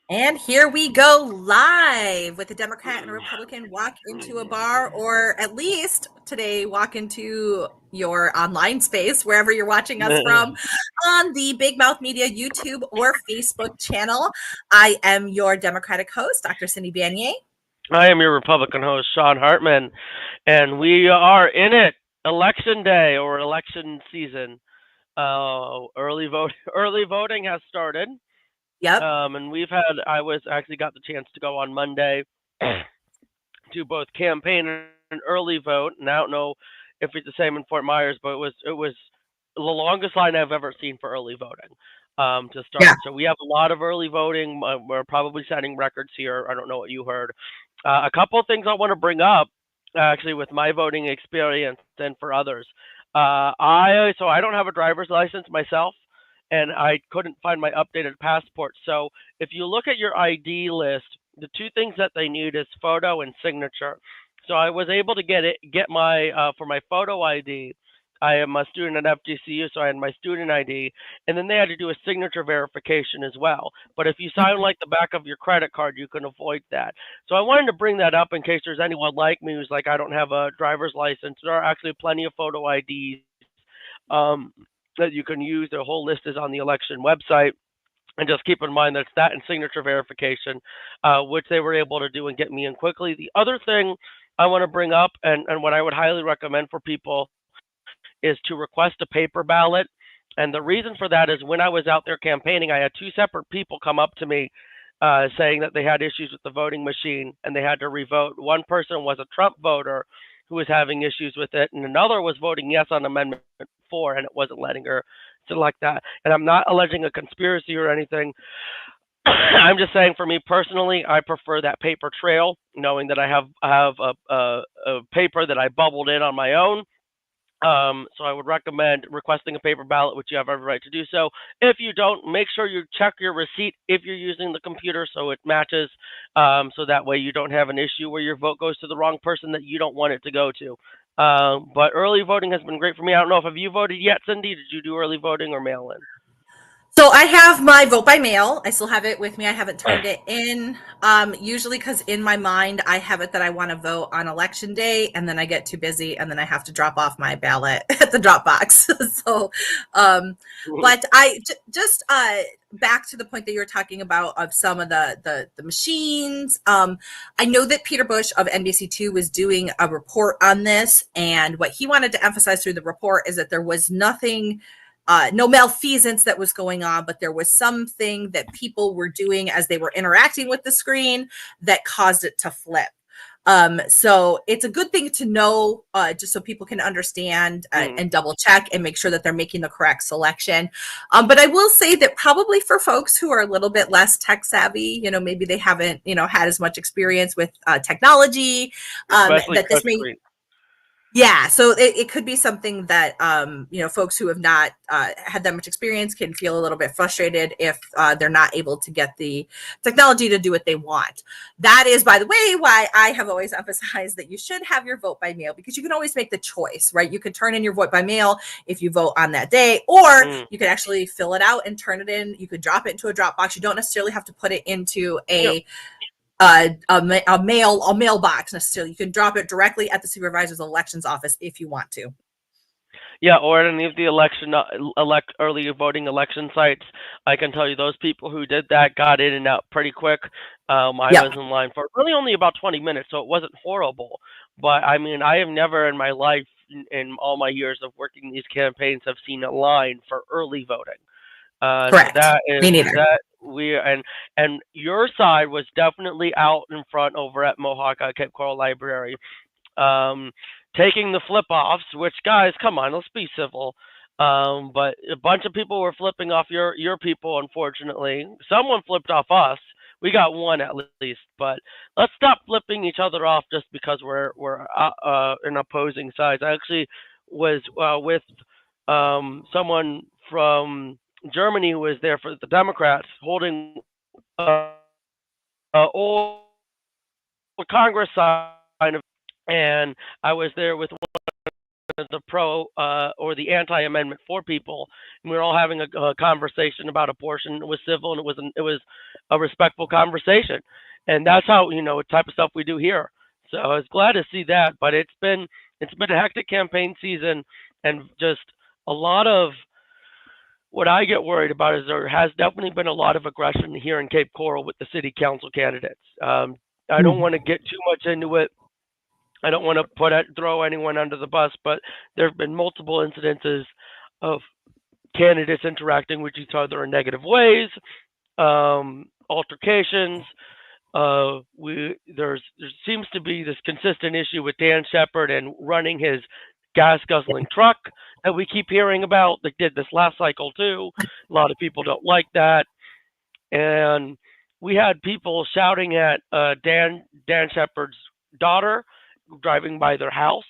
And here we go live with a Democrat and a Republican walk into a bar, or at least today walk into your online space, wherever you're watching us from, on the Big Mouth Media YouTube or Facebook channel. I am your Democratic host, Dr. Cindy Banier. I am your Republican host, Sean Hartman, and we are in it. Election day or election season. Early voting has started, Yep. and I was actually got the chance to go on Monday to both campaign and early vote. And I don't know if it's the same in Fort Myers, but it was the longest line I've ever seen for early voting. To Yeah. start, so we have a lot of early voting. We're probably setting records here. I don't know what you heard. A couple of things I want to bring up, actually, with my voting experience and for others. I don't have a driver's license myself, and I couldn't find my updated passport. So if you look at your ID list, the two things that they need is photo and signature. So I was able to get my for my photo ID. I am a student at FGCU, so I had my student ID, and then they had to do a signature verification as well. But if you sign Mhm. like the back of your credit card, you can avoid that. So I wanted to bring that up in case there's anyone like me who's like, I don't have a driver's license. There are actually plenty of photo IDs um, that you can use. The whole list is on the election website. And just keep in mind that it's that and signature verification, which they were able to do and get me in quickly. The other thing I want to bring up, and what I would highly recommend for people, is to request a paper ballot. And the reason for that is when I was out there campaigning, I had two separate people come up to me saying that they had issues with the voting machine and they had to revote. One person was a Trump voter who was having issues with it, and another was voting yes on Amendment 4, and it wasn't letting her select that. And I'm not alleging a conspiracy or anything. I'm just saying, for me personally, I prefer that paper trail, knowing that I have a paper that I bubbled in on my own. So I would recommend requesting a paper ballot, which you have every right to do so. If you don't, make sure you check your receipt if you're using the computer so it matches, so that way you don't have an issue where your vote goes to the wrong person that you don't want it to go to. But early voting has been great for me. I don't know if have you voted yet, Cindy? Did you do early voting or mail in? So I have my vote by mail. I still have it with me. I haven't turned it in. Usually because in my mind I have it that I want to vote on election day, and then I get too busy, and then I have to drop off my ballot at the drop box. so, um, but just back to the point that you were talking about of some of the machines. I know that Peter Bush of NBC2 was doing a report on this, and what he wanted to emphasize through the report is that there was nothing, no malfeasance that was going on, but there was something that people were doing as they were interacting with the screen that caused it to flip. So it's a good thing to know, just so people can understand, Mm. and double check and make sure that they're making the correct selection. But I will say that probably for folks who are a little bit less tech savvy, maybe they haven't, had as much experience with technology, Especially that this may, touchscreen. yeah, so it could be something that, folks who have not had that much experience can feel a little bit frustrated if they're not able to get the technology to do what they want. That is, by the way, why I have always emphasized that you should have your vote by mail, because you can always make the choice, right? You can turn in your vote by mail if you vote on that day, or Mm. you could actually fill it out and turn it in. You could drop it into a Dropbox. You don't necessarily have to put it into Yeah. a mailbox necessarily. You can drop it directly at the supervisor's elections office if you want to. Yeah, or at any of the early voting election sites. I can tell you those people who did that got in and out pretty quick. I was Yep. in line for really only about 20 minutes, so it wasn't horrible. But I mean, I have never in my life, in all my years of working these campaigns, have seen a line for early voting. So Correct. that is Me neither. that we and your side was definitely out in front over at Mohawk Cape Coral Library, um, taking the flip offs. Which, guys, come on, let's be civil. But a bunch of people were flipping off your people. Unfortunately, someone flipped off us. We got one at least, but let's stop flipping each other off just because we're in opposing sides. I actually was with someone from Germany who was there for the Democrats holding old Congress sign, and I was there with the pro or the anti-amendment for people, and we were all having a conversation about abortion. It was civil and it was a respectful conversation, and that's how type of stuff we do here. So I was glad to see that, but it's been a hectic campaign season, and just a lot of what I get worried about is there has definitely been a lot of aggression here in Cape Coral with the city council candidates. I don't want to get too much into it. I don't want to throw anyone under the bus, but there have been multiple incidences of candidates interacting with each other in negative ways, altercations. There seems to be this consistent issue with Dan Shepard and running his gas guzzling truck that we keep hearing about. They did this last cycle too. A lot of people don't like that, and we had people shouting at Dan Shepard's daughter driving by their house,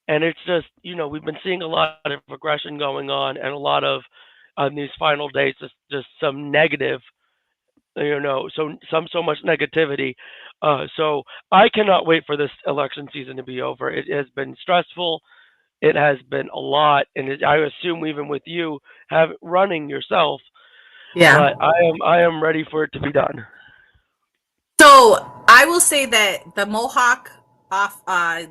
and it's just we've been seeing a lot of aggression going on, and a lot of on these final days just some negative, so much negativity. So I cannot wait for this election season to be over. It has been stressful. It has been a lot, and I assume even with you running yourself, Yeah. but I am ready for it to be done. So I will say that the Mohawk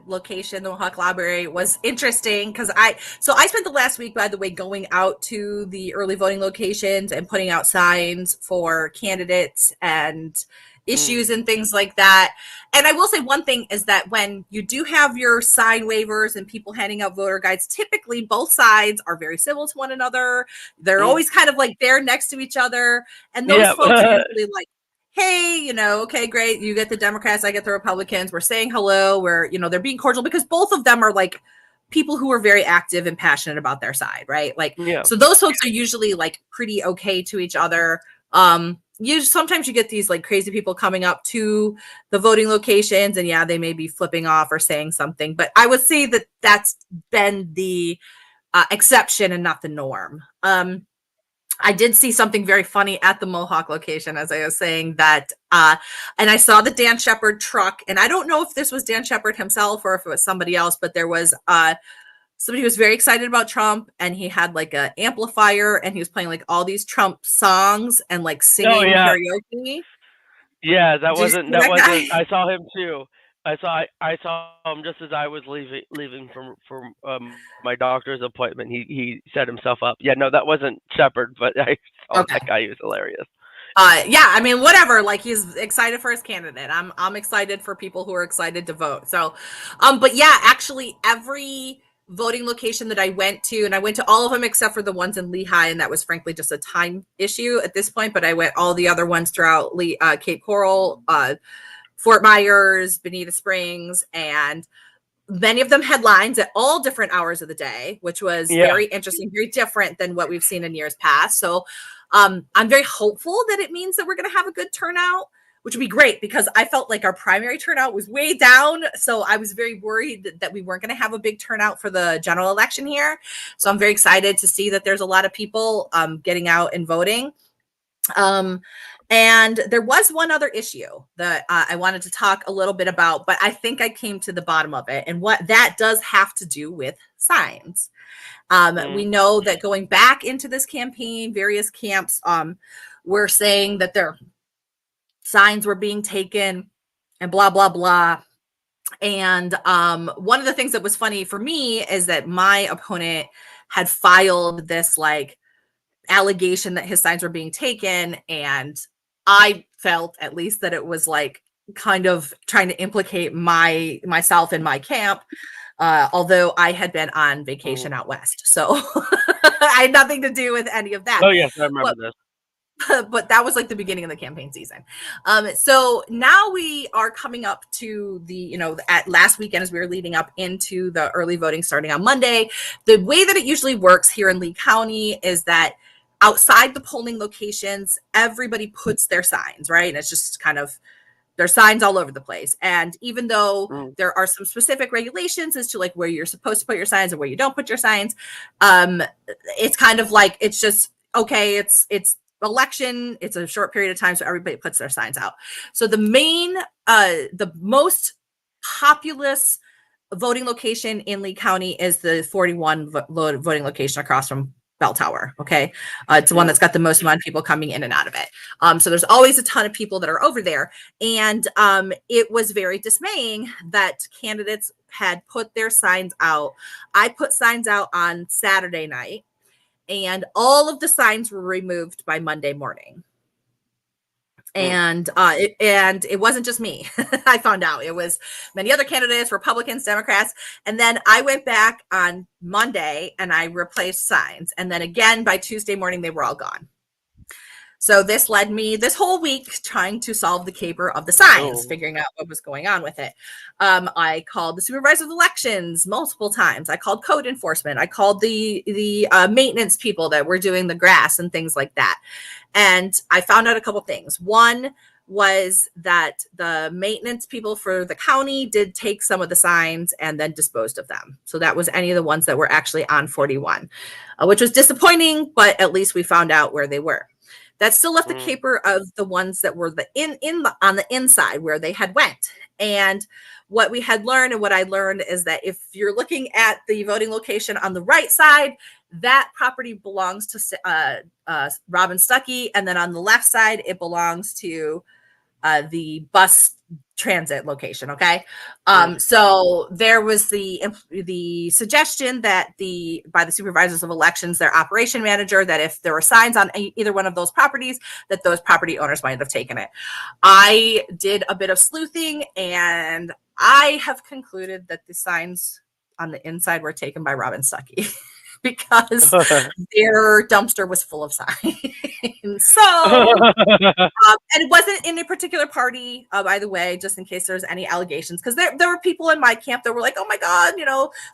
location, the Mohawk Library, was interesting because I spent the last week, by the way, going out to the early voting locations and putting out signs for candidates and issues and things like that. And I will say one thing is that when you do have your sign waivers and people handing out voter guides, typically both sides are very civil to one another. They're always kind of like they're next to each other. And those folks are usually like, hey, okay, great. You get the Democrats, I get the Republicans. We're saying hello. They're being cordial because both of them are like people who are very active and passionate about their side, right? So those folks are usually like pretty okay to each other. Sometimes you get these like crazy people coming up to the voting locations, and they may be flipping off or saying something, but I would say that that's been the exception and not the norm. I did see something very funny at the Mohawk location, as I was saying that, and I saw the Dan Shepard truck, and I don't know if this was Dan Shepard himself or if it was somebody else, but there was somebody who was very excited about Trump, and he had like an amplifier, and he was playing like all these Trump songs and like singing karaoke. Yeah, that wasn't. I saw him too. I saw him just as I was leaving from my doctor's appointment. He set himself up. Yeah, no, that wasn't Shepard, but I saw that guy. He was hilarious. I mean, whatever. Like, he's excited for his candidate. I'm excited for people who are excited to vote. So, but yeah, actually, every voting location that I went to, and I went to all of them except for the ones in Lehigh, and that was frankly just a time issue at this point. But I went all the other ones throughout Cape Coral, Fort Myers, Bonita Springs, and many of them had lines at all different hours of the day, which was very interesting, very different than what we've seen in years past. So I'm very hopeful that it means that we're going to have a good turnout, which would be great because I felt like our primary turnout was way down. So I was very worried that we weren't going to have a big turnout for the general election here. So I'm very excited to see that there's a lot of people getting out and voting. And there was one other issue that I wanted to talk a little bit about, but I think I came to the bottom of it. And what that does have to do with signs. We know that going back into this campaign, various camps were saying that their signs were being taken and blah, blah, blah. And one of the things that was funny for me is that my opponent had filed this like allegation that his signs were being taken, and I felt at least that it was like kind of trying to implicate myself in my camp, although I had been on vacation out west, so I had nothing to do with any of that. Oh yes, I remember this. But that was like the beginning of the campaign season. So now we are coming up to the, at last weekend as we were leading up into the early voting starting on Monday. The way that it usually works here in Lee County is that outside the polling locations, everybody puts their signs, right? And it's just kind of, there's signs all over the place. And even though there are some specific regulations as to like where you're supposed to put your signs and where you don't put your signs, it's kind of like, it's just, okay, it's election, it's a short period of time, so everybody puts their signs out. So the most populous voting location in Lee County is the 41 voting location across from Bell Tower. Okay. It's the one that's got the most amount of people coming in and out of it. So there's always a ton of people that are over there. And it was very dismaying that candidates had put their signs out. I put signs out on Saturday night, and all of the signs were removed by Monday morning. And it wasn't just me. I found out it was many other candidates, Republicans, Democrats. And then I went back on Monday and I replaced signs. And then again, by Tuesday morning, they were all gone. So this led me this whole week trying to solve the caper of the signs, figuring out what was going on with it. I called the supervisor of elections multiple times. I called code enforcement. I called the maintenance people that were doing the grass and things like that. And I found out a couple things. One was that the maintenance people for the county did take some of the signs and then disposed of them. So that was any of the ones that were actually on 41, which was disappointing, but at least we found out where they were. That still left the caper of the ones that were on the inside where they had went. And what we had learned and what I learned is that if you're looking at the voting location on the right side, that property belongs to Robin Stuckey. And then on the left side, it belongs to the bus transit location. Okay. So there was the suggestion that by the supervisors of elections, their operation manager, that if there were signs on either one of those properties, that those property owners might have taken it. I did a bit of sleuthing and I have concluded that the signs on the inside were taken by Robin Stuckey. Because their dumpster was full of signs. So, and it wasn't in a particular party, by the way, just in case there's any allegations. Because there were people in my camp that were like, "Oh my God,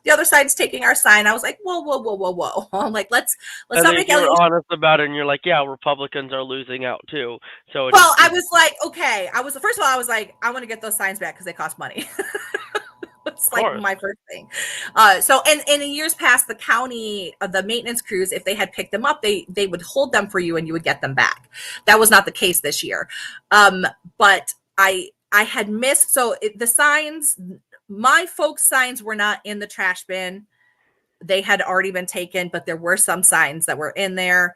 the other side's taking our sign." I was like, "Whoa!" I'm like, let's not make allegations. You're honest about it, and you're like, "Yeah, Republicans are losing out too." So, I was like, okay. First of all, I was like, I want to get those signs back because they cost money. It's like my first thing. So, and in years past, the county, the maintenance crews, if they had picked them up, they would hold them for you and you would get them back. That was not the case this year. But I had missed. So the signs, my folks' signs were not in the trash bin. They had already been taken, but there were some signs that were in there.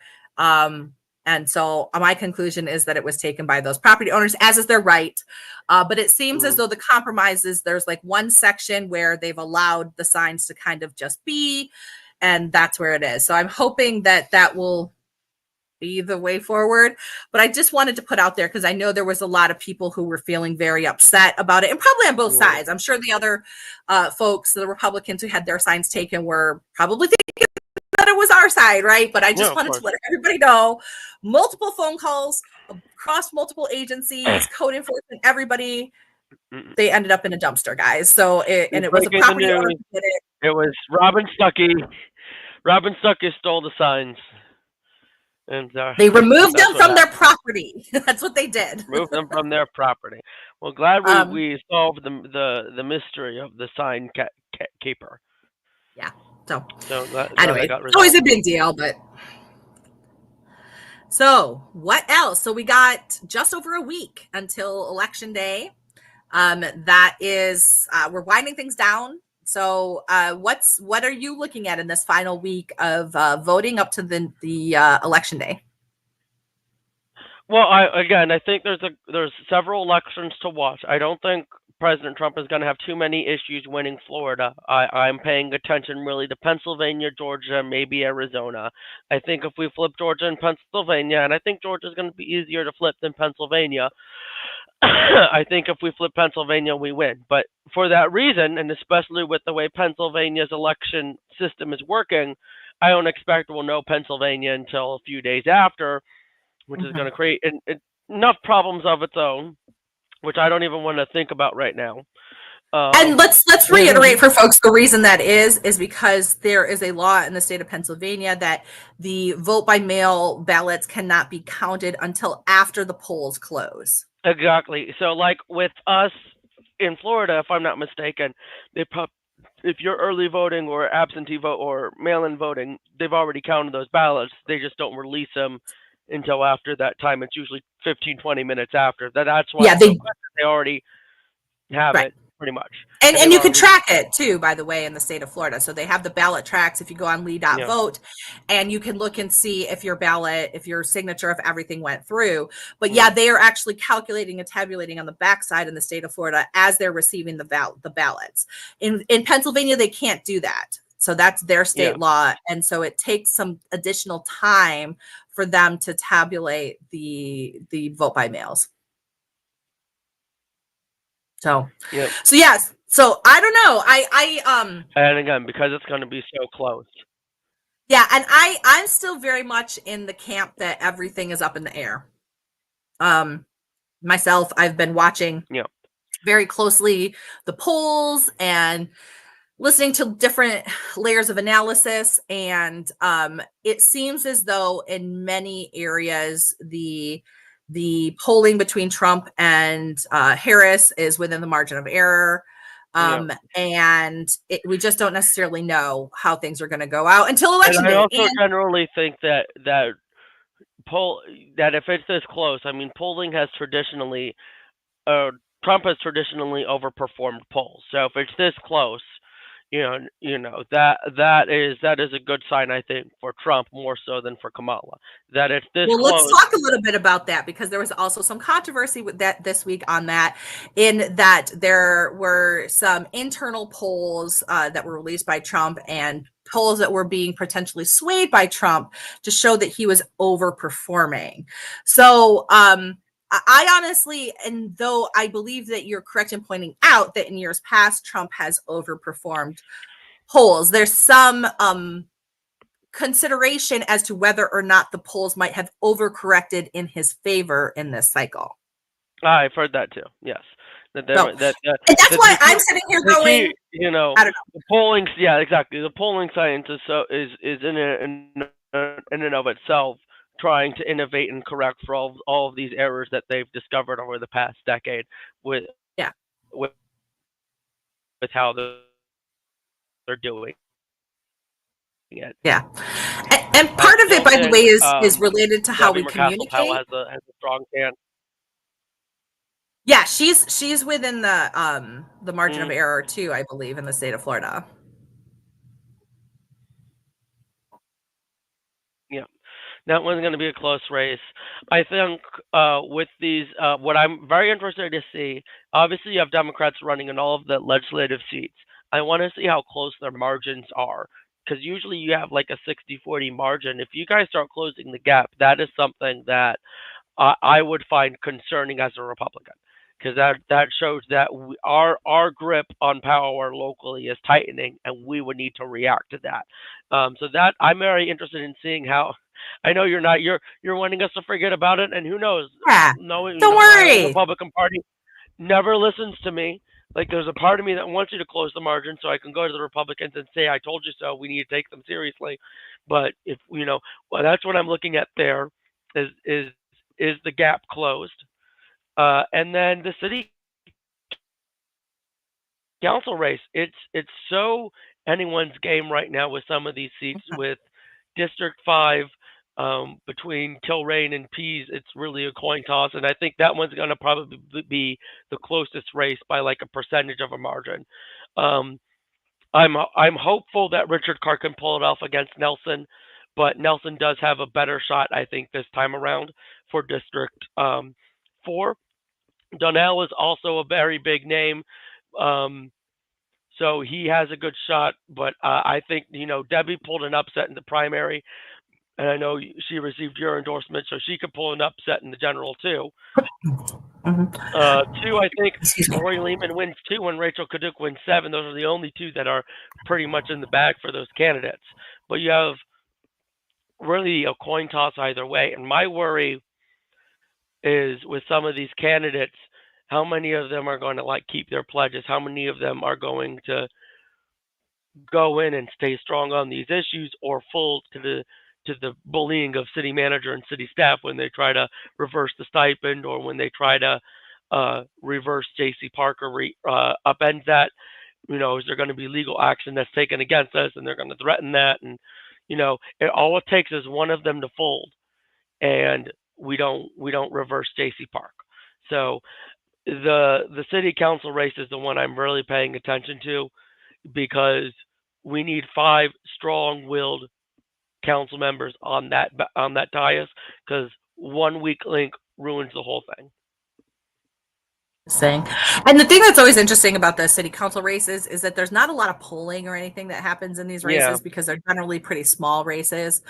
And so my conclusion is that it was taken by those property owners, as is their right. But it seems as though the compromise is there's like one section where they've allowed the signs to kind of just be, and that's where it is. So I'm hoping that will be the way forward. But I just wanted to put out there because I know there was a lot of people who were feeling very upset about it, and probably on both sides. I'm sure the other folks, the Republicans who had their signs taken, were probably thinking that it was our side, right? But I just wanted to let everybody know, multiple phone calls across multiple agencies, code enforcement, everybody, they ended up in a dumpster, guys. So it was a property owner who did it. It was Robin Stuckey. Robin Stuckey stole the signs. And they removed them from their property. That's what they did. Removed them from their property. Well, glad we solved the mystery of the sign caper. Yeah. So anyway, it's always a big deal, but so what else? So we got just over a week until Election Day. That is, we're winding things down. So what are you looking at in this final week of voting up to the Election Day? Well, I think there's several elections to watch. I don't think President Trump is going to have too many issues winning Florida. I'm paying attention really to Pennsylvania, Georgia, maybe Arizona. I think if we flip Georgia and Pennsylvania, and I think Georgia is going to be easier to flip than Pennsylvania, I think if we flip Pennsylvania, we win. But for that reason, and especially with the way Pennsylvania's election system is working, I don't expect we'll know Pennsylvania until a few days after, which is going to create enough problems of its own, which I don't even want to think about right now. And let's reiterate for folks, the reason that is because there is a law in the state of Pennsylvania that the vote by mail ballots cannot be counted until after the polls close. Exactly. So like with us in Florida, if I'm not mistaken, if you're early voting or absentee vote or mail-in voting, they've already counted those ballots. They just don't release them until after that time. It's usually 15, 20 minutes after. That's why they already have it. pretty much. And they've you can already, track it too, by the way, in the state of Florida. So they have the ballot tracks if you go on yeah, lee.vote, and you can look and see if your ballot, if your signature, if everything went through. But yeah, yeah, they are actually calculating and tabulating on the backside in the state of Florida as they're receiving the ballots. In Pennsylvania, they can't do that. So that's their yeah. state law. And so it takes some additional time for them to tabulate the vote by mails. So Yeah. so yes. So I don't know. And again, because it's going to be so close. Yeah, and I'm still very much in the camp that everything is up in the air. Myself, I've been watching Yeah. very closely the polls and listening to different layers of analysis, and it seems as though in many areas the polling between Trump and Harris is within the margin of error. Yeah. And we just don't necessarily know how things are going to go out until And election I day. also generally think that poll that if it's this close, I mean, polling has traditionally, Trump has traditionally overperformed polls. So if it's this close, that is a good sign, I think, for Trump more so than for Kamala. That it's this Well, let's close. talk a little bit about that, because there was also some controversy with that this week on that, in that there were some internal polls that were released by Trump and polls that were being potentially swayed by Trump to show that he was overperforming. So I honestly, and though I believe that you're correct in pointing out that in years past Trump has overperformed polls, there's some consideration as to whether or not the polls might have overcorrected in his favor in this cycle. I've heard that too. Yes, that So, there, that and that's that why I'm sitting here the going, key, I don't the polling. Yeah, exactly. The polling science is in and of itself trying to innovate and correct for all of these errors that they've discovered over the past decade with know. Yeah, with with how they're doing it. yeah. And I part of it, still by the way, think is related to how Debbie we McCaskill Powell communicate. has a strong chance. Yeah, she's within the margin of Mm, error too, I believe, in the state of Florida. yeah. That one's going to be a close race. I think with these, what I'm very interested to see, obviously you have Democrats running in all of the legislative seats. I want to see how close their margins are, because usually you have like a 60-40 margin. If you guys start closing the gap, that is something that I would find concerning as a Republican, because that shows that our grip on power locally is tightening, and we would need to react to that. So that I'm very interested in seeing how. I know you're not. You're wanting us to forget about it, and who knows? Yeah, Knowing don't my own worry. Republican Party never listens to me. Like there's a part of me that wants you to close the margin so I can go to the Republicans and say, "I told you so." We need to take them seriously. But if well, that's what I'm looking at. There is the gap closed, and then the city council race. It's so anyone's game right now with some of these seats with District 5. Between Kilrain and Pease, it's really a coin toss, and I think that one's going to probably be the closest race by like a percentage of a margin. Um, I'm hopeful that Richard Carr can pull it off against Nelson, but Nelson does have a better shot, I think, this time around for District 4. Donnell is also a very big name. Um, so he has a good shot, but I think Debbie pulled an upset in the primary, and I know she received your endorsement, so she could pull an upset in the general too. Mhm. Two, I think Excuse me. Lori Lehman wins 2 and Rachel Kaduk wins 7. Those are the only 2 that are pretty much in the bag for those candidates. But you have really a coin toss either way. And my worry is with some of these candidates, how many of them are going to like keep their pledges? How many of them are going to go in and stay strong on these issues, or fold to the bullying of city manager and city staff when they try to reverse the stipend, or when they try to reverse J.C. Parker, upend that? Is there going to be legal action that's taken against us, and they're going to threaten that? And all it takes is one of them to fold, and we don't reverse J.C. Park. So the city council race is the one I'm really paying attention to, because we need 5 strong-willed council members on that dais, because one weak link ruins the whole thing. Saying. And the thing that's always interesting about the city council races is that there's not a lot of polling or anything that happens in these races because they're generally pretty small races.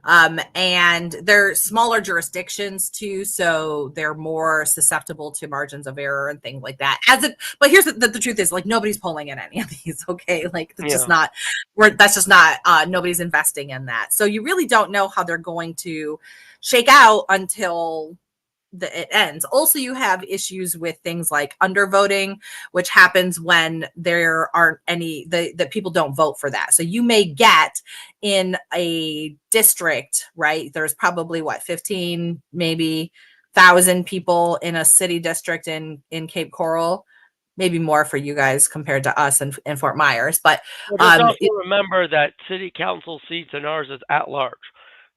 And they're smaller jurisdictions too, so they're more susceptible to margins of error and things like that. But here's the truth is, like, nobody's polling in any of these, okay? Like, that's just not, nobody's investing in that. So you really don't know how they're going to shake out until it ends. Also, you have issues with things like undervoting, which happens when there aren't any, that people don't vote for that. So you may get in a district, right? There's probably 15, maybe 1,000 people in a city district in Cape Coral, maybe more for you guys compared to us in Fort Myers. But also remember that city council seats in ours is at large.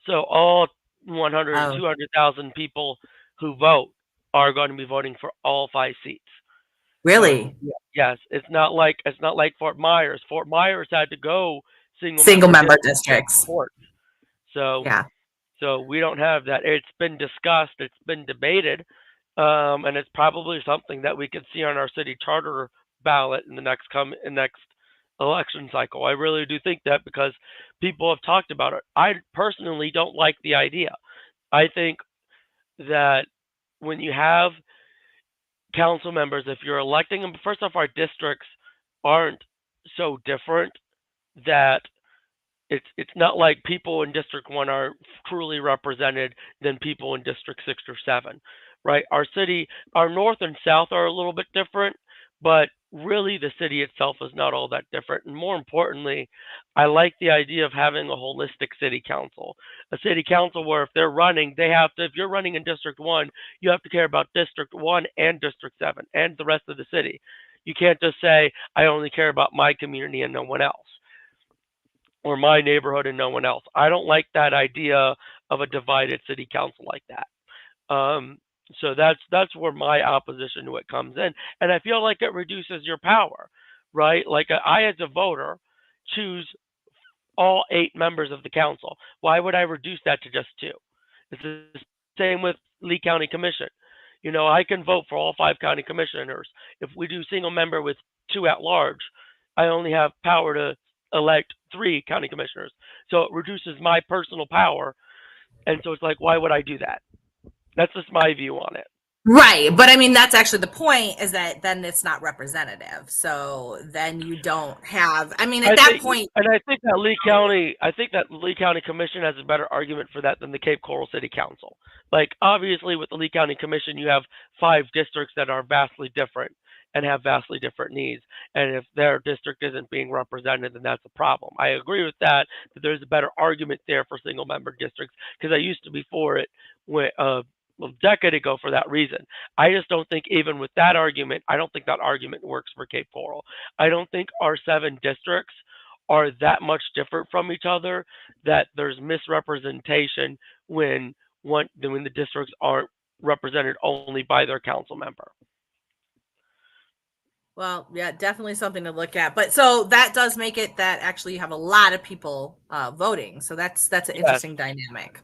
So all 100 or 200,000 people who vote are going to be voting for all 5 seats. Really? So, yes, it's not like Fort Myers. Fort Myers had to go single member districts. So so we don't have that. It's been discussed, it's been debated, and it's probably something that we could see on our city charter ballot in the next election cycle. I really do think that, because people have talked about it. I personally don't like the idea. I think that when you have council members, if you're electing them, first off, our districts aren't so different that it's not like people in District 1 are truly represented than people in District 6 or 7, right? Our north and south are a little bit different, but really the city itself is not all that different. And more importantly, I like the idea of having a holistic city council. A city council where if they're running, if you're running in District 1, you have to care about District 1 and District 7 and the rest of the city. You can't just say, I only care about my community and no one else, or my neighborhood and no one else. I don't like that idea of a divided city council like that. So that's where my opposition to it comes in. And I feel like it reduces your power, right? Like, I, as a voter, choose all 8 members of the council. Why would I reduce that to just 2? It's the same with Lee County Commission. You know, I can vote for all 5 county commissioners. If we do single member with 2 at large, I only have power to elect 3 county commissioners. So it reduces my personal power. And so it's like, why would I do that? That's just my view on it. Right. But I mean, that's actually the point, is that then it's not representative. So then you don't have, I mean, at that point. And I think that Lee County Commission has a better argument for that than the Cape Coral City Council. Like, obviously with the Lee County Commission, you have 5 districts that are vastly different and have vastly different needs. And if their district isn't being represented, then that's a problem. I agree with that there's a better argument there for single member districts, because I used to be for it a decade ago for that reason. I just don't think, even with that argument, I don't think that argument works for Cape Coral. I don't think our 7 districts are that much different from each other that there's misrepresentation when the districts aren't represented only by their council member. Well, yeah, definitely something to look at. But so that does make it that actually you have a lot of people voting. So that's an interesting dynamic.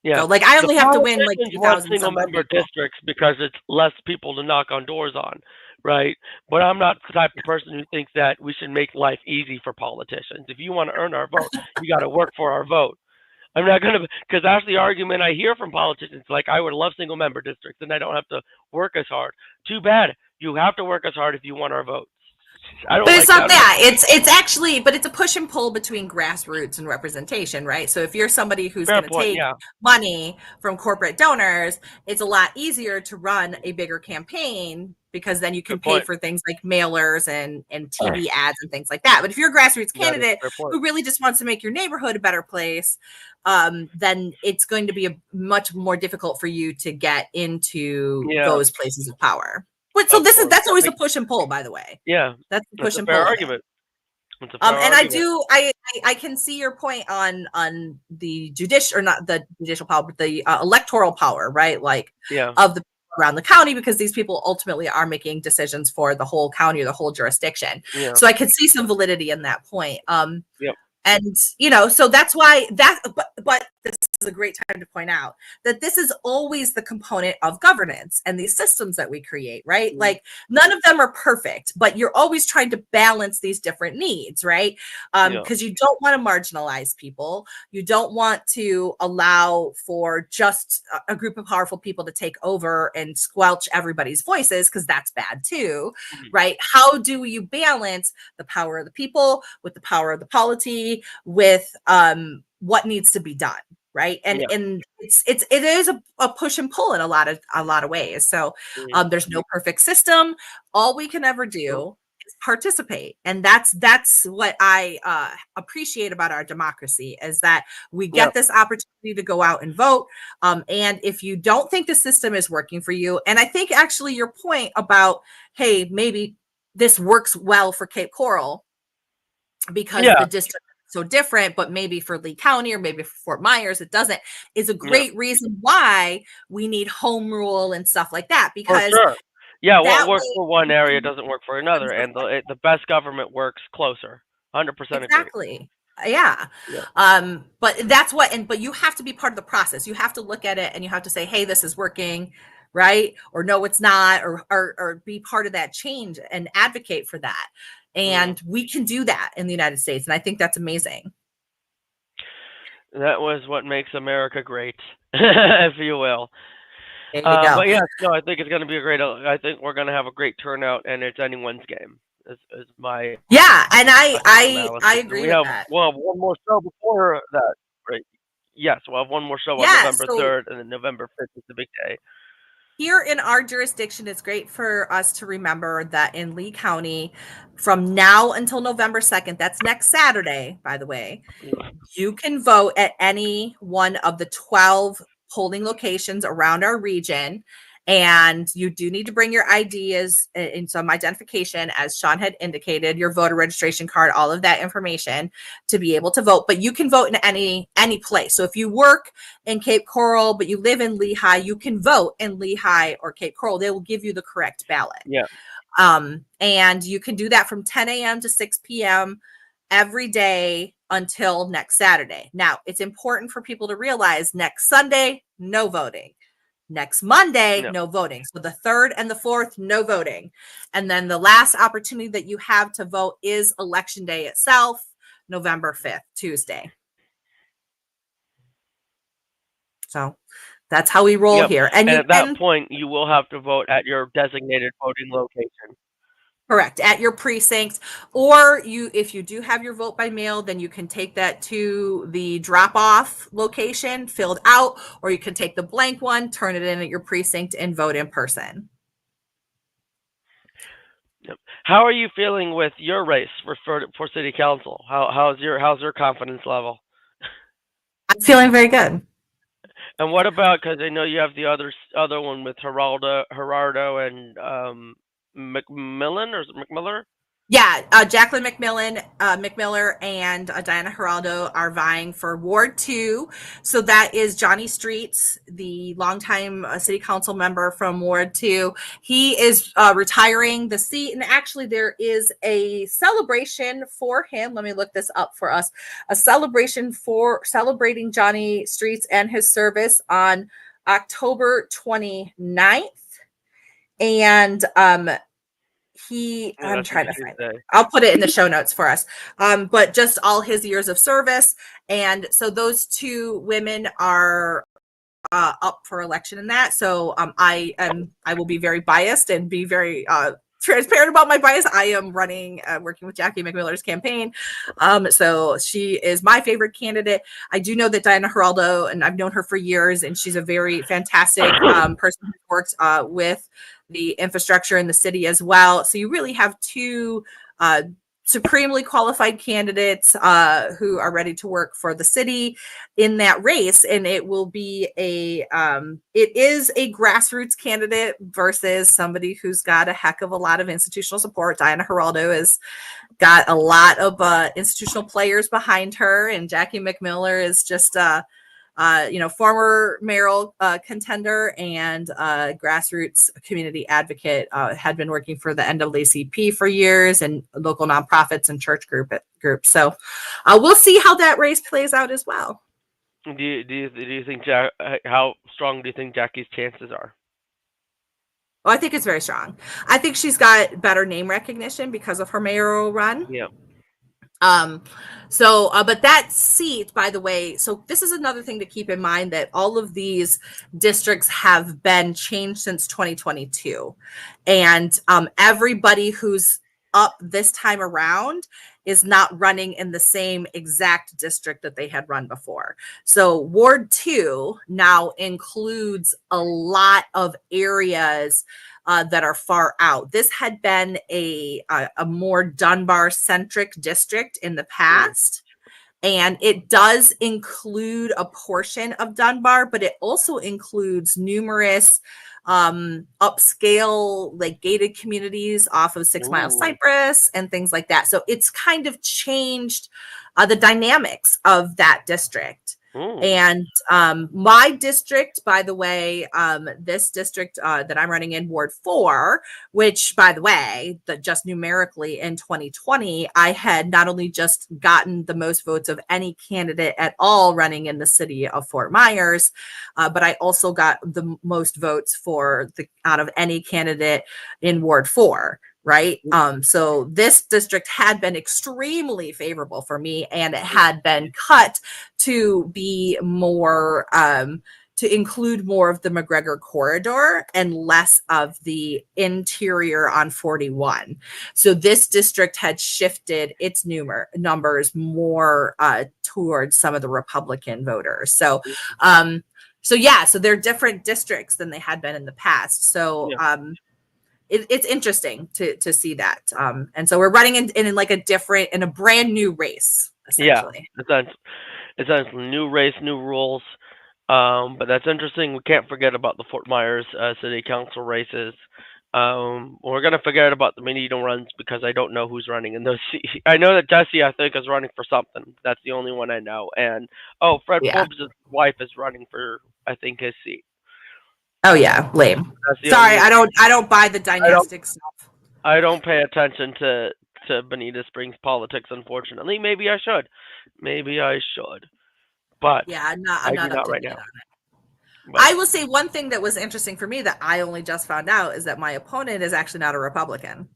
Yeah. So, like, I only have to win like 2,000 single member districts because it's less people to knock on doors on, right? But I'm not the type of person who thinks that we should make life easy for politicians. If you want to earn our vote, you got to work for our vote. I'm not going to, because that's the argument I hear from politicians. Like, I would love single member districts and I don't have to work as hard. Too bad. You have to work as hard if you want our votes. But it's not that. It's actually, but it's a push and pull between grassroots and representation, right? So if you're somebody who's going to take money from corporate donors, it's a lot easier to run a bigger campaign, because then you can pay for things like mailers and TV ads and things like that. But if you're a grassroots candidate who really just wants to make your neighborhood a better place, then it's going to be much more difficult for you to get into those places of power. But so that's always a push and pull, by the way. Yeah, that's a push and pull argument. And argument. I can see your point on the judicial, or not the judicial power, but the electoral power, right? Like, of the around the county, because these people ultimately are making decisions for the whole county or the whole jurisdiction. Yeah. So I could see some validity in that point. Yep. And so that's why but this is a great time to point out that this is always the component of governance and these systems that we create, right? Mhm. Like, none of them are perfect, but you're always trying to balance these different needs, right? Because you don't want to marginalize people. You don't want to allow for just a group of powerful people to take over and squelch everybody's voices, because that's bad too, right? How do you balance the power of the people with the power of the polity, with what needs to be done, right? And it is a push and pull in a lot of ways. So there's no perfect system. All we can ever do is participate, and that's what I appreciate about our democracy, is that we get this opportunity to go out and vote. And if you don't think the system is working for you, and I think actually your point about, hey, maybe this works well for Cape Coral because the district is so different, but maybe for Lee County or maybe for Fort Myers it doesn't, is a great reason why we need home rule and stuff like that. Because what works for one area doesn't work for another, and the best government works closer. 100% exactly. Agree. But that's but you have to be part of the process. You have to look at it and you have to say, hey, this is working, right? Or no, it's not, or be part of that change and advocate for that. And we can do that in the United States. And I think that's amazing. That was what makes America great, if you will. There you go. But I think it's going to be I think we're going to have a great turnout, and it's anyone's game. Is my and I agree with that. We'll have one more show before that, right? Yes, we'll have one more show on November 3rd, and then November 5th is the big day. Here in our jurisdiction, it's great for us to remember that in Lee County, from now until November 2nd, that's next Saturday, by the way, you can vote at any one of the 12 polling locations around our region. And you do need to bring your IDs and some identification, as Sean had indicated, your voter registration card, all of that information to be able to vote. But you can vote in any place. So if you work in Cape Coral, but you live in Lehigh, you can vote in Lehigh or Cape Coral. They will give you the correct ballot. And you can do that from 10 a.m. to 6 p.m. every day until next Saturday. Now, it's important for people to realize next Sunday, no voting. Next Monday, no voting. So the 3rd and the 4th, no voting. And then the last opportunity that you have to vote is Election Day itself, November 5th, Tuesday. So that's how we roll here. And at that point, you will have to vote at your designated voting location. Correct, at your precinct, or if you do have your vote by mail, then you can take that to the drop-off location, filled out, or you can take the blank one, turn it in at your precinct, and vote in person. How are you feeling with your race for city council? How's your confidence level? I'm feeling very good. And what about, because I know you have the other one with Gerardo and McMillan, or is it McMiller? Yeah, Jacqueline McMiller and Diana Geraldo are vying for Ward 2. So that is Johnny Streets, the longtime city council member from Ward 2. He is retiring the seat, and actually there is a celebration for him. Let me look this up for us. A celebration for celebrating Johnny Streets and his service on October 29th. And I'm trying to find it. I'll put it in the show notes for us. But just all his years of service. And so those two women are up for election in that. So I will be very biased and be very transparent about my bias. I am running, working with Jackie McMiller's campaign. So she is my favorite candidate. I do know that Diana Geraldo, and I've known her for years, and she's a very fantastic person who works with the infrastructure in the city as well. So you really have two supremely qualified candidates who are ready to work for the city in that race. And it will be it is a grassroots candidate versus somebody who's got a heck of a lot of institutional support. Diana Geraldo has got a lot of institutional players behind her, and Jackie McMiller is just former mayoral contender and grassroots community advocate, had been working for the NAACP for years and local nonprofits and church groups. So we'll see how that race plays out as well. Do you think how strong do you think Jackie's chances are? Well, I think it's very strong. I think she's got better name recognition because of her mayoral run. Yeah. But that seat, by the way, so this is another thing to keep in mind, that all of these districts have been changed since 2022. And everybody who's up this time around is not running in the same exact district that they had run before. So Ward 2 now includes a lot of areas that are far out. This had been a more Dunbar-centric district in the past. And it does include a portion of Dunbar, but it also includes numerous upscale, like gated communities off of 6 Mile Cypress and things like that. So it's kind of changed the dynamics of that district. And my district, by the way, this district that I'm running in, Ward 4, which, by the way, just numerically in 2020, I had not only just gotten the most votes of any candidate at all running in the city of Fort Myers, but I also got the most votes out of any candidate in Ward 4. Right. So this district had been extremely favorable for me, and it had been cut to be more, to include more of the McGregor corridor and less of the interior on 41. So this district had shifted its numbers more towards some of the Republican voters. So they're different districts than they had been in the past. So, it's interesting to see that. And so we're running in like in a brand new race, essentially. Yeah, it's a new race, new rules. But that's interesting. We can't forget about the Fort Myers City Council races. We're going to forget about the Menino runs because I don't know who's running in those seats. I know that Jesse, I think, is running for something. That's the only one I know. And, Fred Forbes' wife is running for, I think, his seat. Oh yeah, lame. Sorry, I don't buy the dynastic stuff. I don't pay attention to Bonita Springs politics, unfortunately. Maybe I should. But yeah, I'm not up to right date now. on it. But I will say one thing that was interesting for me that I only just found out is that my opponent is actually not a Republican.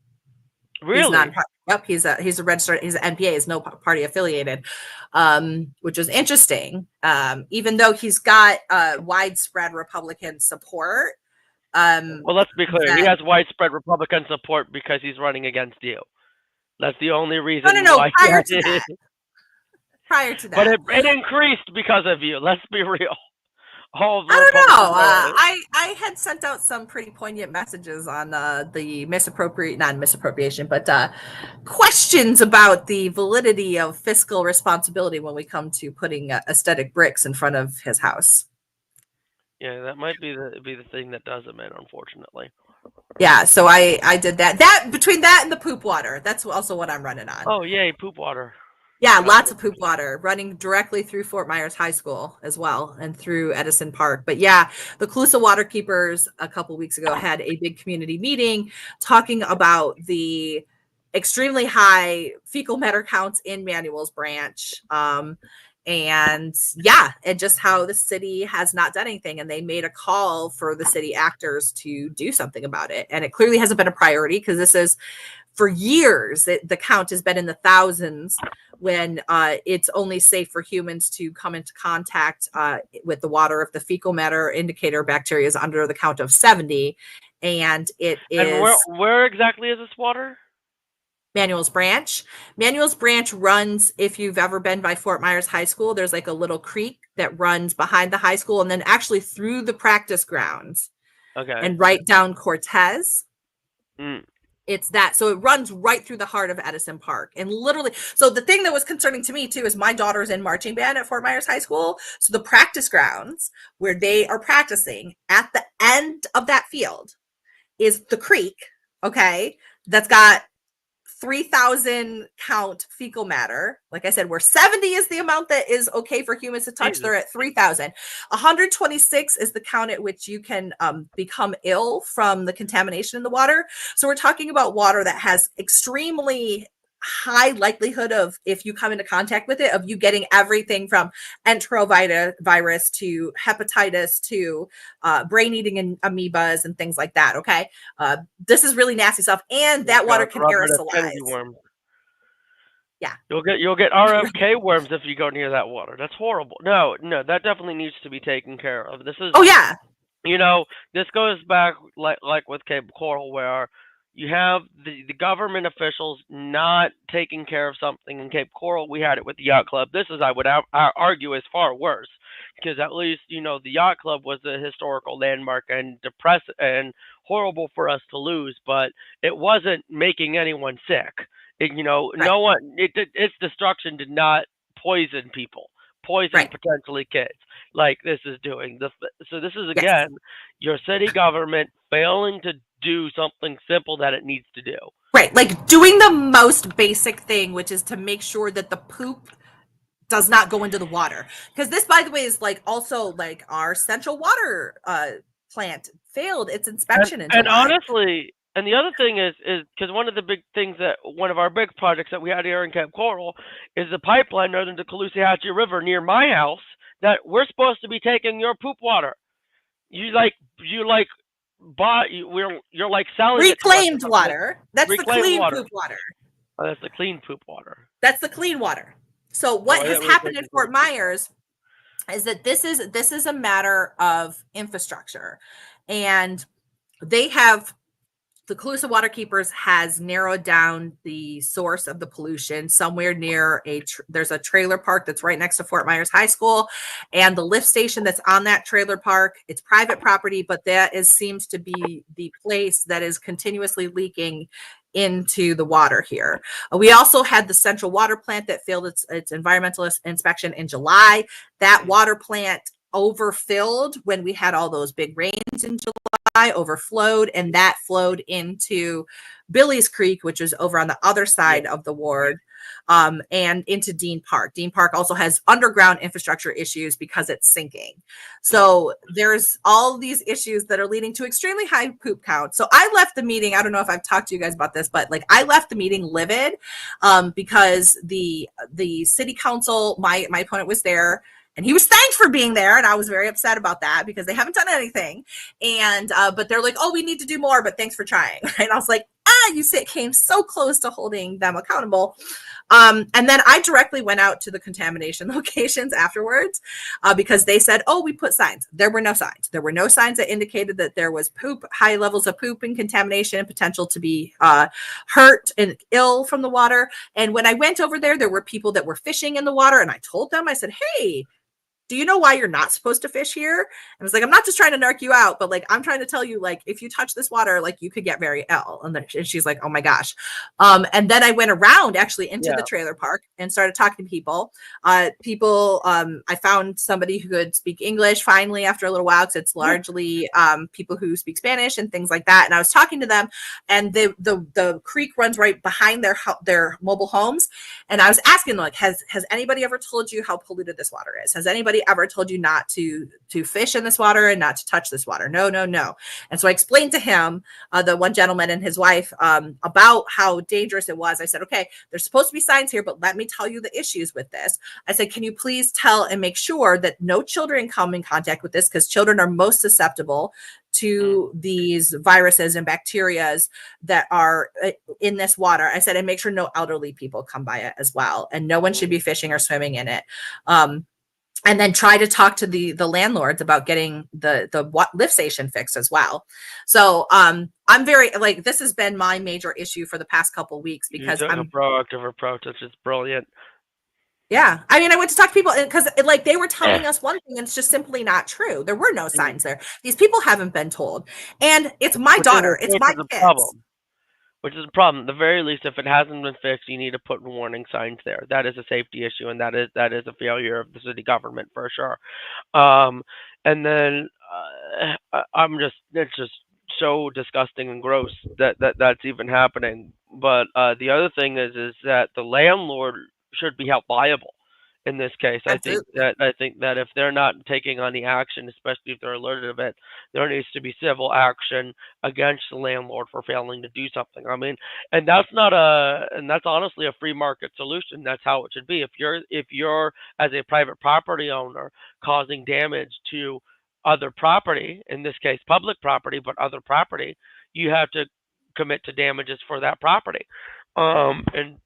Really? He's a registered. He's an NPA. He's no party affiliated, which is interesting. Even though he's got widespread Republican support. Well, let's be clear. He has widespread Republican support because he's running against you. That's the only reason. No. Prior to that. But it increased because of you. Let's be real. I don't know. I had sent out some pretty poignant messages on the not misappropriation, but questions about the validity of fiscal responsibility when we come to putting aesthetic bricks in front of his house. Yeah, that might be the thing that does it, man, unfortunately. Yeah, so I did that. That between that and the poop water, that's also what I'm running on. Oh, yay, poop water. Yeah, lots of poop water running directly through Fort Myers High School as well and through Edison Park. But yeah, the Colusa Waterkeepers a couple weeks ago had a big community meeting talking about the extremely high fecal matter counts in Manuel's branch. And just how the city has not done anything. And they made a call for the city actors to do something about it. And it clearly hasn't been a priority because this is for years, the count has been in the thousands when it's only safe for humans to come into contact with the water if the fecal matter indicator bacteria is under the count of 70. And it is. And where exactly is this water? Manuel's Branch. Manuel's Branch runs, if you've ever been by Fort Myers High School, there's like a little creek that runs behind the high school and then actually through the practice grounds. Okay. And right down Cortez. Mm. It's that. So it runs right through the heart of Edison Park. And literally, so the thing that was concerning to me too is my daughter's in marching band at Fort Myers High School. So the practice grounds where they are practicing at the end of that field is the creek. Okay. That's got 3,000 count fecal matter. Like I said, where 70 is the amount that is okay for humans to touch, Jesus. they're at 3,000. 126 is the count at which you can become ill from the contamination in the water. So we're talking about water that has extremely high likelihood of, if you come into contact with it, of you getting everything from enterovirus to hepatitis to brain-eating amoebas and things like that. Okay, this is really nasty stuff, and that water can aerosolize. Worms. Yeah, you'll get RFK worms if you go near that water. That's horrible. No, that definitely needs to be taken care of. This is, oh yeah, this goes back like with Cape Coral, where you have the government officials not taking care of something. In Cape Coral, we had it with the yacht club. This is, I would argue, is far worse, because at least the yacht club was a historical landmark and depressing and horrible for us to lose, but it wasn't making anyone sick. No one. Its destruction did not poison people, potentially kids, like this is doing. So this is, again, your city government failing to do something simple that it needs to do. Right, like doing the most basic thing, which is to make sure that the poop does not go into the water. Because this, by the way, is like also like our central water plant failed its inspection in July. And honestly, and the other thing is because one of the big things one of our big projects that we had here in Cape Coral is the pipeline northern to Caloosahatchee River near my house, that we're supposed to be taking your poop water. You're like selling reclaimed water. That's the clean water. Poop water. Oh, that's the clean poop water. That's the clean water. So what has happened in Fort Myers is that this is a matter of infrastructure, and the Colusa Waterkeepers has narrowed down the source of the pollution somewhere near there's a trailer park that's right next to Fort Myers High School, and the lift station that's on that trailer park, it's private property, but that seems to be the place that is continuously leaking into the water here. We also had the central water plant that failed its environmental inspection in July. That water plant overfilled when we had all those big rains in July, overflowed, and that flowed into Billy's Creek, which is over on the other side of the ward, and into Dean Park. Dean Park also has underground infrastructure issues because it's sinking. So there's all these issues that are leading to extremely high poop counts. So I left the meeting. I don't know if I've talked to you guys about this, but like I left the meeting livid because the city council, my opponent was there, and he was thanked for being there, and I was very upset about that because they haven't done anything. And but they're like, "Oh, we need to do more, but thanks for trying." And I was like, you came so close to holding them accountable. And then I directly went out to the contamination locations afterwards because they said, "Oh, we put signs." There were no signs. There were no signs that indicated that there was high levels of poop and contamination and potential to be hurt and ill from the water. And when I went over there, there were people that were fishing in the water, and I told them, I said, "Hey, do you know why you're not supposed to fish here?" And I was like, "I'm not just trying to narc you out, but like, I'm trying to tell you, like, if you touch this water, like you could get very ill." And she's like, "Oh my gosh." And then I went around actually into the trailer park and started talking to people. I found somebody who could speak English finally after a little while, because it's largely people who speak Spanish and things like that. And I was talking to them, and the creek runs right behind their mobile homes. And I was asking them, like, has anybody ever told you how polluted this water is? Has anybody ever told you not to fish in this water and not to touch this water? No. And so I explained to him, the one gentleman and his wife, about how dangerous it was. I said, "Okay, there's supposed to be signs here, but let me tell you the issues with this." I said, "Can you please tell and make sure that no children come in contact with this, because children are most susceptible to these viruses and bacterias that are in this water." I said, "And make sure no elderly people come by it as well, and no one should be fishing or swimming in it." And then try to talk to the landlords about getting the lift station fixed as well. So I'm very, like, this has been my major issue for the past couple of weeks, because I'm a proactive approach, which is brilliant. Yeah, I mean, I went to talk to people because like they were telling us one thing, and it's just simply not true. There were no signs there. These people haven't been told, and it's my daughter, it's my kids. Which is a problem. At the very least, if it hasn't been fixed, you need to put warning signs there. That is a safety issue, and that is a failure of the city government for sure. And then it's just so disgusting and gross that that's even happening. the other thing is that the landlord should be held liable in this case. Absolutely. I think that if they're not taking on the action, especially if they're alerted of it, there needs to be civil action against the landlord for failing to do something. I mean, and that's honestly a free market solution. That's how it should be. If you're as a private property owner causing damage to other property, in this case public property, but other property, you have to commit to damages for that property. And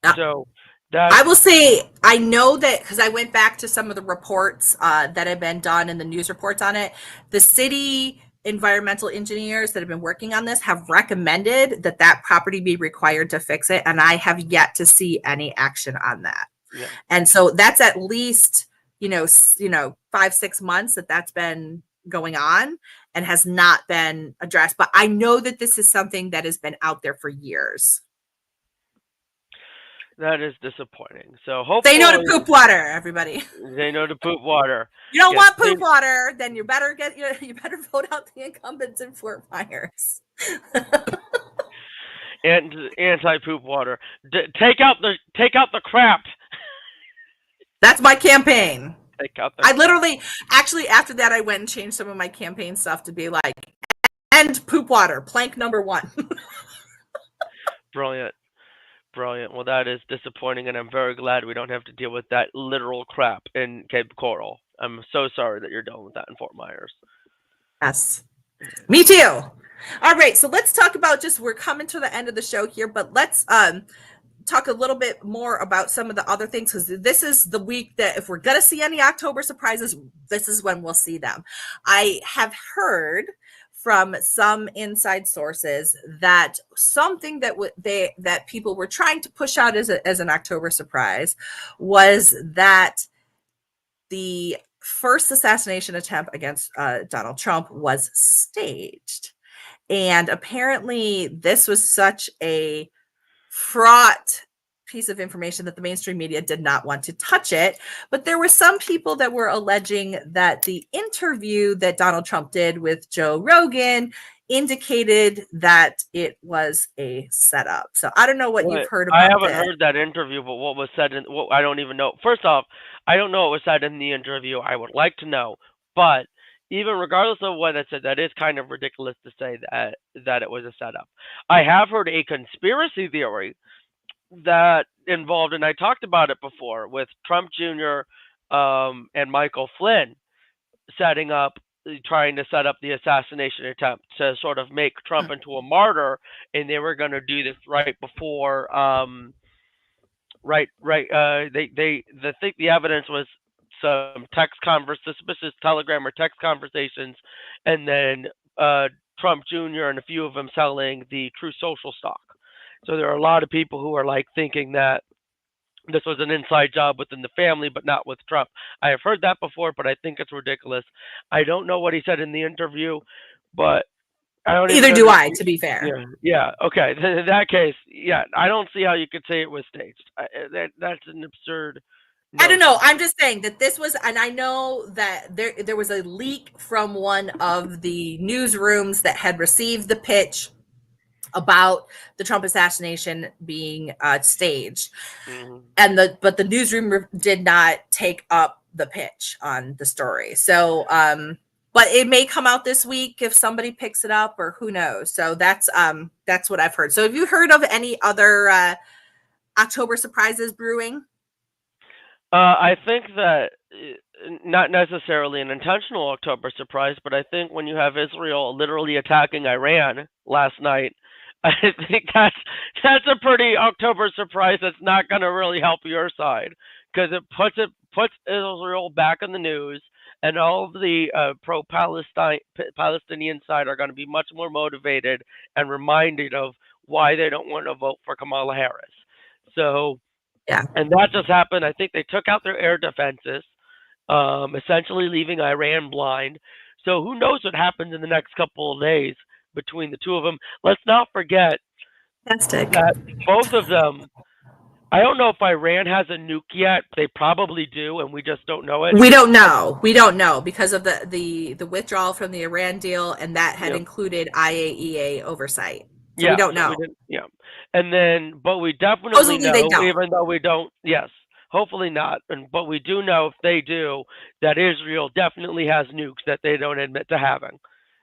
Yeah. so that I will say, I know that because I went back to some of the reports that have been done and the news reports on it. The city environmental engineers that have been working on this have recommended that that property be required to fix it, and I have yet to see any action on that. yeah. And so that's at least 5-6 months that's been going on and has not been addressed. But I know that this is something that has been out there for years. That is disappointing. So hopefully They know to poop water, everybody. they know to poop water. You don't Yes, want poop please. water, then you better vote out the incumbents in Fort Myers. And anti-poop water. Take out the crap. That's my campaign. Take out the I literally, actually, after that, I went and changed some of my campaign stuff to be like, end poop water, plank number 1. Brilliant. Brilliant. Well, that is disappointing, and I'm very glad we don't have to deal with that literal crap in Cape Coral. I'm so sorry that you're dealing with that in Fort Myers. Yes. Me too. All right. So let's talk about we're coming to the end of the show here, but let's talk a little bit more about some of the other things, because this is the week that if we're going to see any October surprises, this is when we'll see them. I have heard from some inside sources that something that people were trying to push out as an October surprise was that the first assassination attempt against Donald Trump was staged. And apparently this was such a fraught piece of information that the mainstream media did not want to touch it. But there were some people that were alleging that the interview that Donald Trump did with Joe Rogan indicated that it was a setup. So I don't know what you've heard about. I haven't heard that interview, but what was said I don't even know. First off, I don't know what was said in the interview. I would like to know, but even regardless of what it said, that is kind of ridiculous to say that it was a setup. I have heard a conspiracy theory that involved, and I talked about it before, with Trump Jr. And Michael Flynn trying to set up the assassination attempt to sort of make Trump into a martyr, and they were going to do this right before. The evidence was some suspicious Telegram or text conversations, and then Trump Jr. and a few of them selling the True Social stock. So there are a lot of people who are thinking that this was an inside job within the family, but not with Trump. I have heard that before, but I think it's ridiculous. I don't know what he said in the interview, but I don't. Either do I, to be fair. Yeah. Okay. In that case, yeah, I don't see how you could say it was staged. That's an absurd. I don't know. I'm just saying that this was, and I know that there was a leak from one of the newsrooms that had received the pitch about the Trump assassination being staged, but the newsroom did not take up the pitch on the story. So, but it may come out this week if somebody picks it up, or who knows. So that's what I've heard. So have you heard of any other October surprises brewing? I think that not necessarily an intentional October surprise, but I think when you have Israel literally attacking Iran last night, I think that's a pretty October surprise that's not going to really help your side, because it puts Israel back in the news, and all of the Palestinian side are going to be much more motivated and reminded of why they don't want to vote for Kamala Harris. So, yeah, and that just happened. I think they took out their air defenses, essentially leaving Iran blind. So who knows what happens in the next couple of days between the two of them. Let's not forget that both of them, I don't know if Iran has a nuke yet. They probably do, and we just don't know it. We don't know because of the withdrawal from the Iran deal, and that had included IAEA oversight. So we Yeah, don't so we know. didn't. Yeah, and then, but we definitely Supposedly they know, don't. even though we don't. Yes, hopefully not. And but we do know if they do that Israel definitely has nukes that they don't admit to having.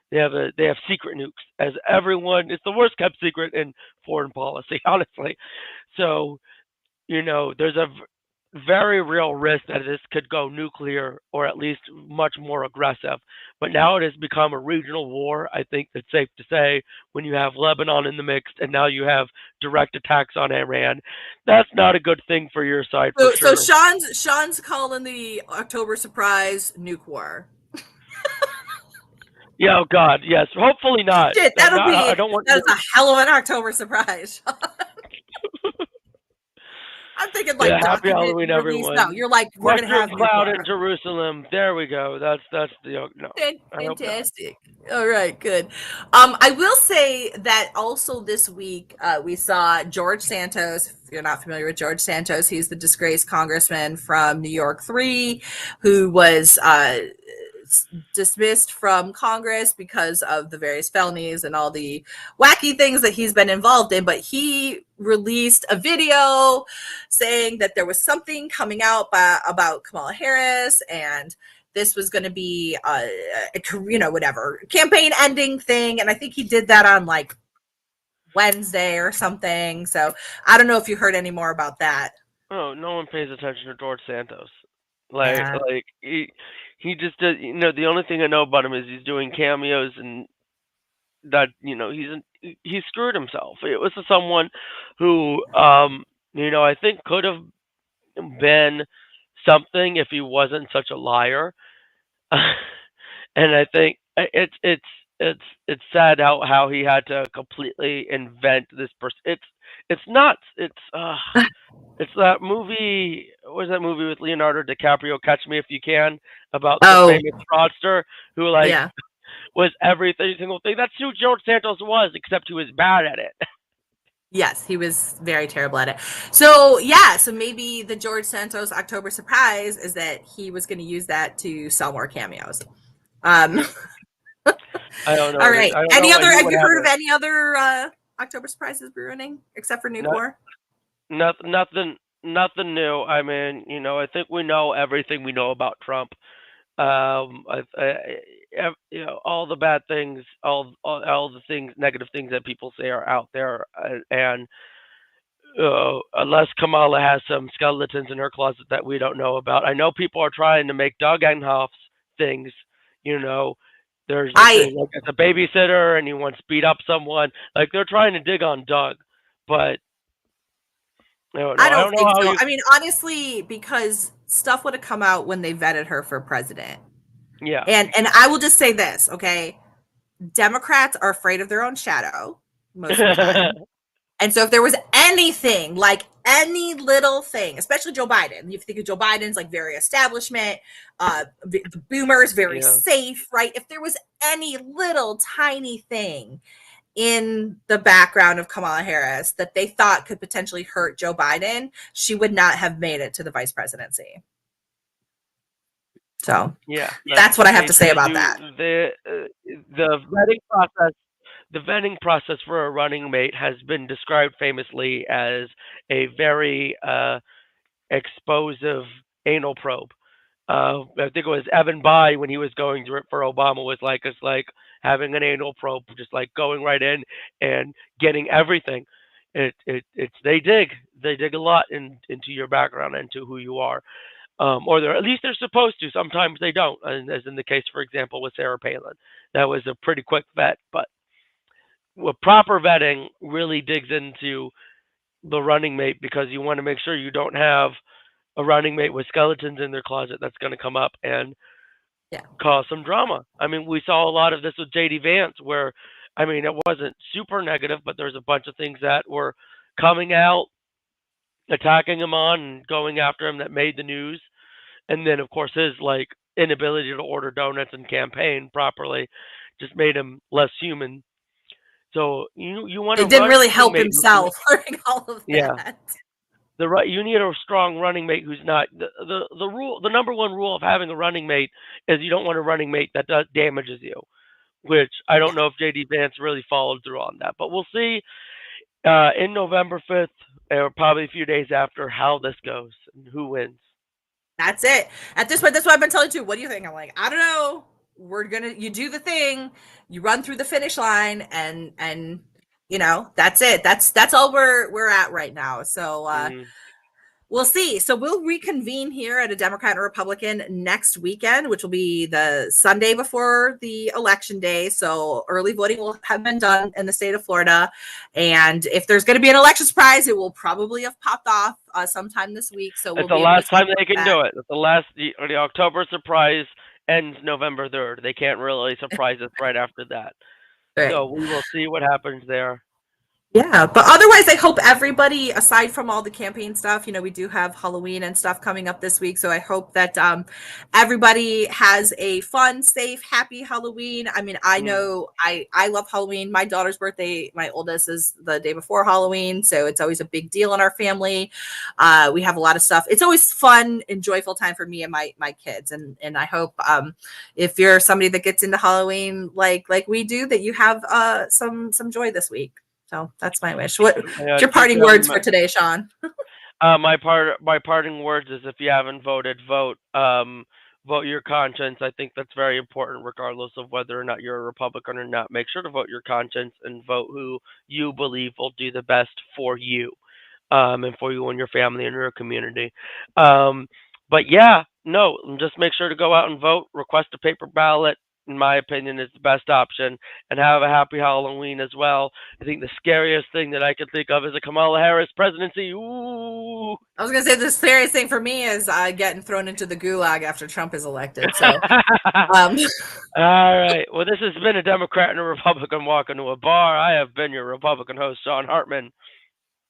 They have secret nukes, as everyone. It's the worst kept secret in foreign policy, honestly. So there's a very real risk that this could go nuclear or at least much more aggressive. But now it has become a regional war. I think that's safe to say when you have Lebanon in the mix and now you have direct attacks on Iran. That's not a good thing for your side for So sure. Sean's calling the October surprise nuke war. Yeah, oh God, yes. Hopefully not. Shit, I'm not. I don't want that you. is a hell of an October surprise. I'm thinking Yeah, like happy document Halloween, and release. No, everyone. you're like, we're gonna Mushroom have nuke cloud war. in Jerusalem. There we go. That's the no. I hope not. Fantastic. All right, good. I will say that also this week we saw George Santos. If you're not familiar with George Santos, he's the disgraced congressman from New York 3 who was dismissed from Congress because of the various felonies and all the wacky things that he's been involved in. But he released a video saying that there was something coming out about Kamala Harris, and this was going to be whatever campaign ending thing. And I think he did that on like Wednesday or something. So I don't know if you heard any more about that. Oh, no one pays attention to George Santos. Yeah. Like he just does. The only thing I know about him is he's doing cameos, and that he screwed himself. It was someone who I think could have been something if he wasn't such a liar. And I think it's sad how he had to completely invent this person. It's nuts. It's that movie. What was that movie with Leonardo DiCaprio? Catch Me If You Can, about the Oh, famous fraudster who yeah. was every single thing. That's who George Santos was, except he was bad at it. Yes, he was very terrible at it. So yeah, so maybe the George Santos October surprise is that he was going to use that to sell more cameos. Um, I don't know. all right. I don't know Any what other? he Have would you have heard of it. any other October surprises brewing except for Nuke Not, War? nothing new. I mean, I think we know everything we know about Trump. All the bad things, all the things, negative things that people say are out there, and unless Kamala has some skeletons in her closet that we don't know about. I know people are trying to make Doug Emhoff's things. You know, there's a I thing like it's a babysitter and he wants to beat up someone. Like they're trying to dig on Doug, but I don't know. I I don't don't know think how so. you. I mean, honestly, because stuff would have come out when they vetted her for president. Yeah. And I will just say this, okay? Democrats are afraid of their own shadow most of the time. And so if there was anything, like any little thing, especially Joe Biden, you think of Joe Biden's like very establishment, the boomers, very Yeah. safe, right? If there was any little tiny thing in the background of Kamala Harris that they thought could potentially hurt Joe Biden, she would not have made it to the vice presidency. So Yeah, that's what I have to say they about do that. the vetting process. The vetting process for a running mate has been described famously as a very explosive anal probe. I think it was Evan Bayh when he was going through it for Obama was like it's like having an anal probe, just like going right in and getting everything. It's they dig a lot into your background, into who you are, or at least they're supposed to. Sometimes they don't, and as in the case, for example, with Sarah Palin, that was a pretty quick vet. But proper vetting really digs into the running mate because you want to make sure you don't have a running mate with skeletons in their closet that's going to come up and Yeah. cause some drama. I mean, we saw a lot of this with JD Vance, where I mean, it wasn't super negative, but there's a bunch of things that were coming out, attacking him on and going after him that made the news. And then, of course, his inability to order donuts and campaign properly just made him less human. So you want a It didn't really running help mate who can, himself during all of yeah, that. you need a strong running mate who's not the number one rule of having a running mate is you don't want a running mate that damages you. which I don't know if JD Vance really followed through on that, but we'll see in November 5th, or probably a few days after, how this goes and who wins. That's it. At this point, that's what I've been telling you. What do you think? I'm like, I don't know. You do the thing, you run through the finish line, and that's it. That's all we're at right now. So we'll see. So we'll reconvene here at a Democrat and Republican next weekend, which will be the Sunday before the election day. So early voting will have been done in the state of Florida. And if there's going to be an election surprise, it will probably have popped off sometime this week. So it's the last time they can do it. It's the October surprise ends November 3rd. They can't really surprise us right after that. Right. So we will see what happens there. Yeah, but otherwise, I hope everybody, aside from all the campaign stuff, we do have Halloween and stuff coming up this week. So I hope that everybody has a fun, safe, happy Halloween. I mean, I know I love Halloween. My daughter's birthday, my oldest, is the day before Halloween. So it's always a big deal in our family. We have a lot of stuff. It's always fun and joyful time for me and my kids. And I hope if you're somebody that gets into Halloween like we do, that you have some joy this week. So that's my wish. What's your parting words for today, Sean? My parting words is, if you haven't voted, vote. Vote your conscience. I think that's very important, regardless of whether or not you're a Republican or not. Make sure to vote your conscience and vote who you believe will do the best for you, and for you and your family and your community. But yeah, no, just make sure to go out and vote. Request a paper ballot. In my opinion, is the best option, and have a happy Halloween as well. I think the scariest thing that I can think of is a Kamala Harris presidency. Ooh. I was going to say the scariest thing for me is getting thrown into the gulag after Trump is elected. So, All right. Well, this has been a Democrat and a Republican walk into a bar. I have been your Republican host, Sean Hartman.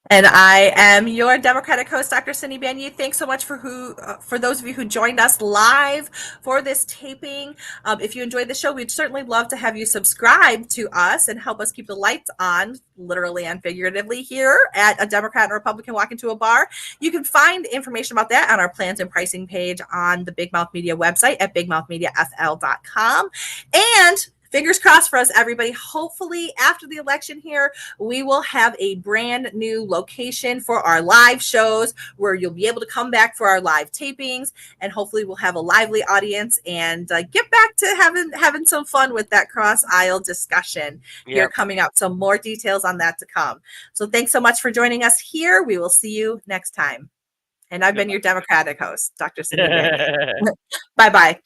And I am your Democratic host, Dr. Cindy Banyai. Thanks so much for those of you who joined us live for this taping. If you enjoyed the show, we'd certainly love to have you subscribe to us and help us keep the lights on, literally and figuratively, here at a Democrat and Republican walk into a bar. You can find information about that on our plans and pricing page on the Big Mouth Media website at bigmouthmediafl.com. And fingers crossed for us, everybody. Hopefully, after the election here, we will have a brand new location for our live shows where you'll be able to come back for our live tapings, and hopefully we'll have a lively audience and get back to having some fun with that cross-aisle discussion here coming up. So more details on that to come. So thanks so much for joining us here. We will see you next time. And I've been your Democratic host, Dr. Cindy Banyai. Bye-bye.